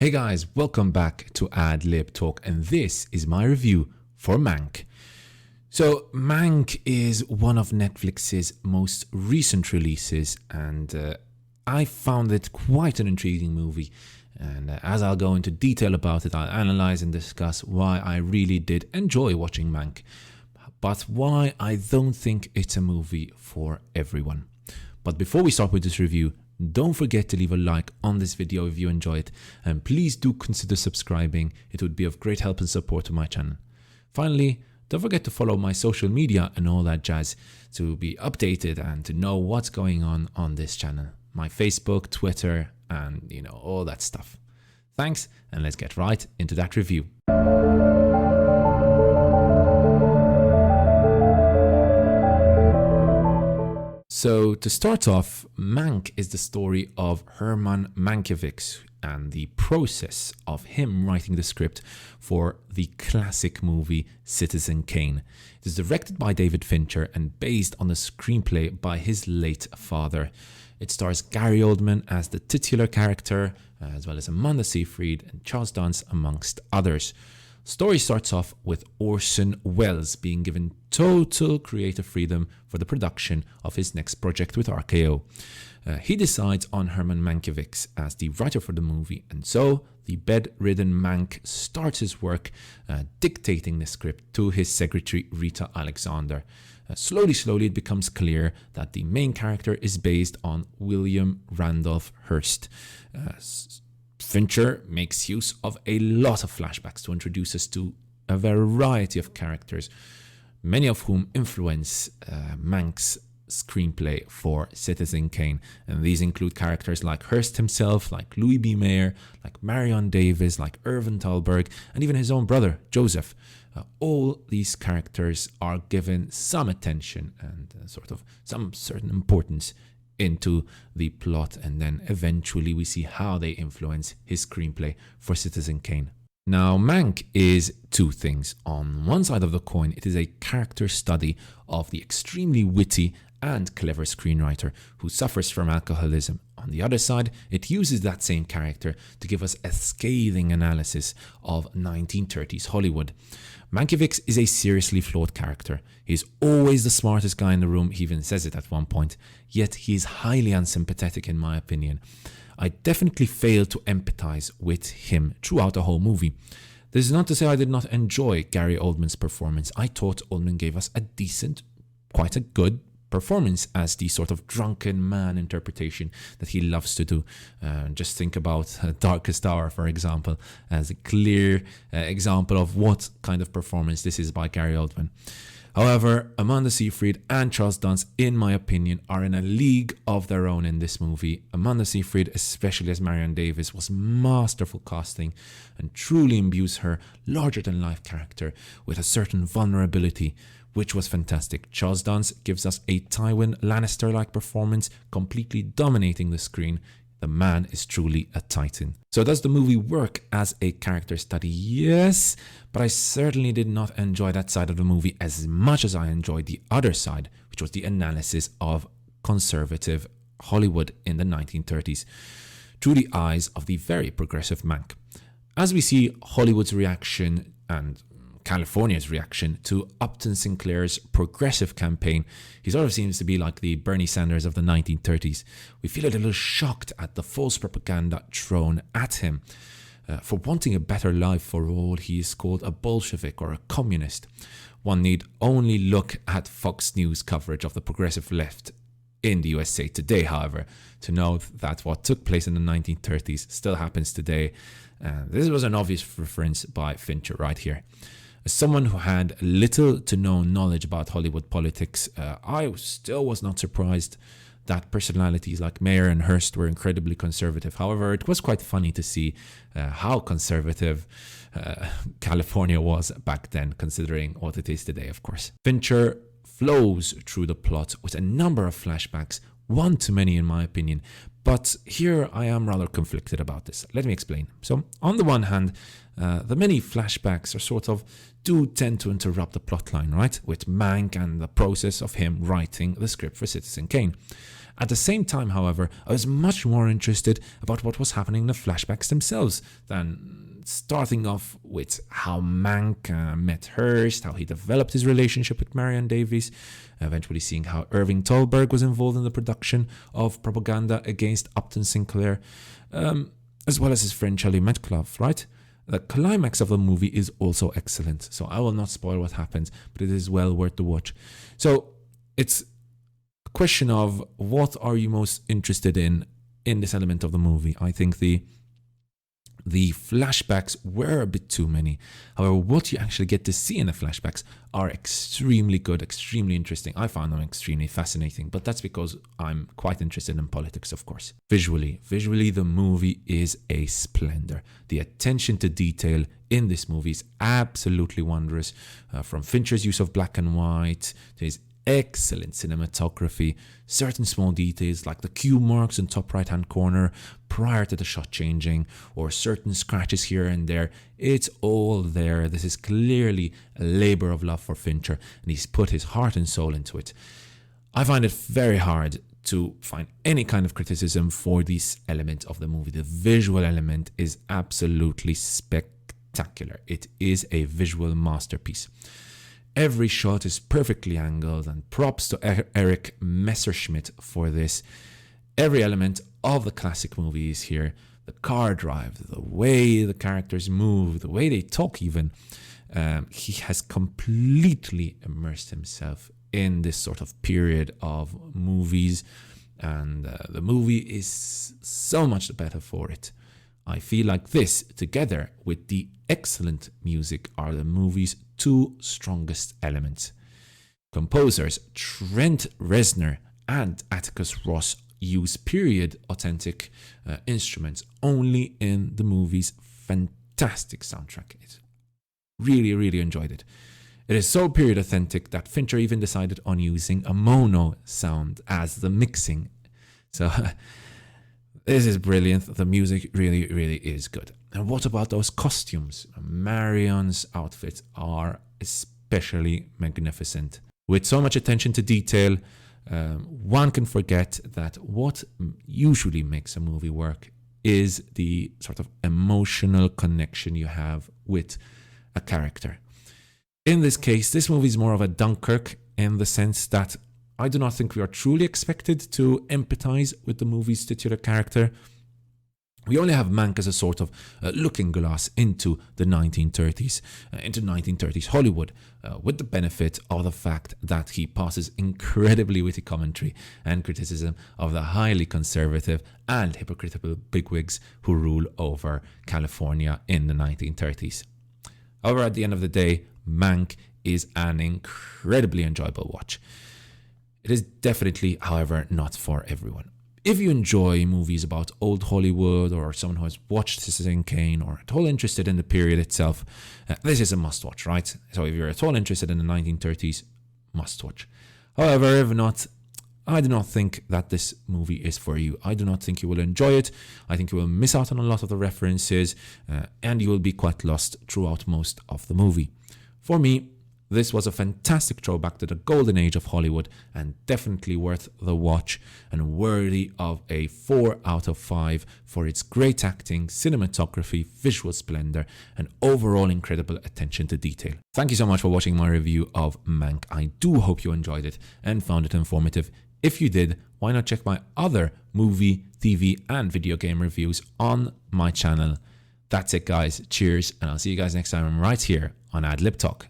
Hey guys, welcome back to Ad Lib Talk, and this is my review for Mank. So, Mank is one of Netflix's most recent releases, and I found it quite an intriguing movie. And as I'll go into detail about it, I'll analyze and discuss why I really did enjoy watching Mank, but why I don't think it's a movie for everyone. But before we start with this review, don't forget to leave a like on this video if you enjoy it, and please do consider subscribing. It would be of great help and support to my channel. Finally, don't forget to follow my social media and all that jazz to be updated and to know what's going on this channel. My Facebook, Twitter, and all that stuff. Thanks, and let's get right into that review. So to start off, Mank is the story of Herman Mankiewicz and the process of him writing the script for the classic movie Citizen Kane. It is directed by David Fincher and based on a screenplay by his late father. It stars Gary Oldman as the titular character, as well as Seyfried and Charles Dance, amongst others. Story starts off with Orson Welles being given total creative freedom for the production of his next project with RKO. He decides on Herman Mankiewicz as the writer for the movie, and so the bedridden Mank starts his work dictating the script to his secretary Rita Alexander. Slowly it becomes clear that the main character is based on William Randolph Hearst. Fincher makes use of a lot of flashbacks to introduce us to a variety of characters, many of whom influence Mank's screenplay for Citizen Kane. And these include characters like Hearst himself, like Louis B. Mayer, like Marion Davies, like Irvin Thalberg, and even his own brother, Joseph. All these characters are given some attention and some certain importance into the plot, and then eventually we see how they influence his screenplay for Citizen Kane. Now, Mank is two things. On one side of the coin, it is a character study of the extremely witty and clever screenwriter who suffers from alcoholism. On the other side, it uses that same character to give us a scathing analysis of 1930s Hollywood. Mankiewicz is a seriously flawed character. He's always the smartest guy in the room, he even says it at one point, yet he is highly unsympathetic in my opinion. I definitely failed to empathize with him throughout the whole movie. This is not to say I did not enjoy Gary Oldman's performance. I thought Oldman gave us a decent, quite a good performance as the sort of drunken man interpretation that he loves to do. Just think about Darkest Hour, for example, as a clear example of what kind of performance this is by Gary Oldman. However, Seyfried and Charles Dance, in my opinion, are in a league of their own in this movie. Seyfried, especially as Marion Davies, was masterful casting and truly imbues her larger-than-life character with a certain vulnerability, which was fantastic. Charles Dance gives us a Tywin Lannister-like performance, completely dominating the screen. The man is truly a titan. So does the movie work as a character study? Yes, but I certainly did not enjoy that side of the movie as much as I enjoyed the other side, which was the analysis of conservative Hollywood in the 1930s, through the eyes of the very progressive Mank. As we see Hollywood's reaction and California's reaction to Upton Sinclair's progressive campaign, he sort of seems to be like the Bernie Sanders of the 1930s. We feel a little shocked at the false propaganda thrown at him. For wanting a better life for all, he is called a Bolshevik or a communist. One need only look at Fox News coverage of the progressive left in the USA today, however, to know that what took place in the 1930s still happens today. This was an obvious reference by Fincher right here. As someone who had little to no knowledge about Hollywood politics, I still was not surprised that personalities like Mayer and Hearst were incredibly conservative. However, it was quite funny to see how conservative California was back then, considering what it is today, of course. Fincher flows through the plot with a number of flashbacks, one too many in my opinion, But here I am rather conflicted about this. Let me explain. So, on the one hand, the many flashbacks do tend to interrupt the plotline, right? With Mank and the process of him writing the script for Citizen Kane. At the same time, however, I was much more interested about what was happening in the flashbacks themselves than starting off with how Mank met Hearst, how he developed his relationship with Marion Davies, eventually seeing how Irving Thalberg was involved in the production of Propaganda Against Upton Sinclair, as well as his friend Charlie Metcalf, right? The climax of the movie is also excellent, so I will not spoil what happens, but it is well worth the watch. So it's a question of what are you most interested in this element of the movie. I think the flashbacks were a bit too many. However, what you actually get to see in the flashbacks are extremely good, extremely interesting. I found them extremely fascinating, but that's because I'm quite interested in politics, of course. Visually, the movie is a splendor. The attention to detail in this movie is absolutely wondrous. From Fincher's use of black and white to his excellent cinematography, certain small details like the cue marks in top right hand corner prior to the shot changing, or certain scratches here and there, it's all there. This is clearly a labor of love for Fincher, and he's put his heart and soul into it. I find it very hard to find any kind of criticism for this element of the movie. The visual element is absolutely spectacular. It is a visual masterpiece. Every shot is perfectly angled, and props to Eric Messerschmidt for this. Every element of the classic movie is here. The car drive, the way the characters move, the way they talk even. He has completely immersed himself in this sort of period of movies, and the movie is so much the better for it. I feel like this, together with the excellent music, are the movie's two strongest elements. Composers Trent Reznor and Atticus Ross use period authentic instruments only in the movie's fantastic soundtrack. Really enjoyed it. It is so period authentic that Fincher even decided on using a mono sound as the mixing. So this is brilliant. The music really is good. And what about those costumes? Marion's outfits are especially magnificent. With so much attention to detail, one can forget that what usually makes a movie work is the sort of emotional connection you have with a character. In this case, this movie is more of a Dunkirk in the sense that I do not think we are truly expected to empathize with the movie's titular character. We only have Mank as a sort of looking glass into the 1930s, into 1930s Hollywood, with the benefit of the fact that he passes incredibly witty commentary and criticism of the highly conservative and hypocritical bigwigs who rule over California in the 1930s. However, at the end of the day, Mank is an incredibly enjoyable watch. It is definitely, however, not for everyone. If you enjoy movies about old Hollywood, or someone who has watched Citizen Kane, or at all interested in the period itself, this is a must-watch, right? So if you're at all interested in the 1930s, must-watch. However, if not, I do not think that this movie is for you. I do not think you will enjoy it. I think you will miss out on a lot of the references, and you will be quite lost throughout most of the movie. For me, this was a fantastic throwback to the golden age of Hollywood, and definitely worth the watch, and worthy of a 4 out of 5 for its great acting, cinematography, visual splendor, and overall incredible attention to detail. Thank you so much for watching my review of Mank. I do hope you enjoyed it and found it informative. If you did, why not check my other movie, TV, and video game reviews on my channel. That's it, guys. Cheers, and I'll see you guys next time right here on Ad Lib Talk.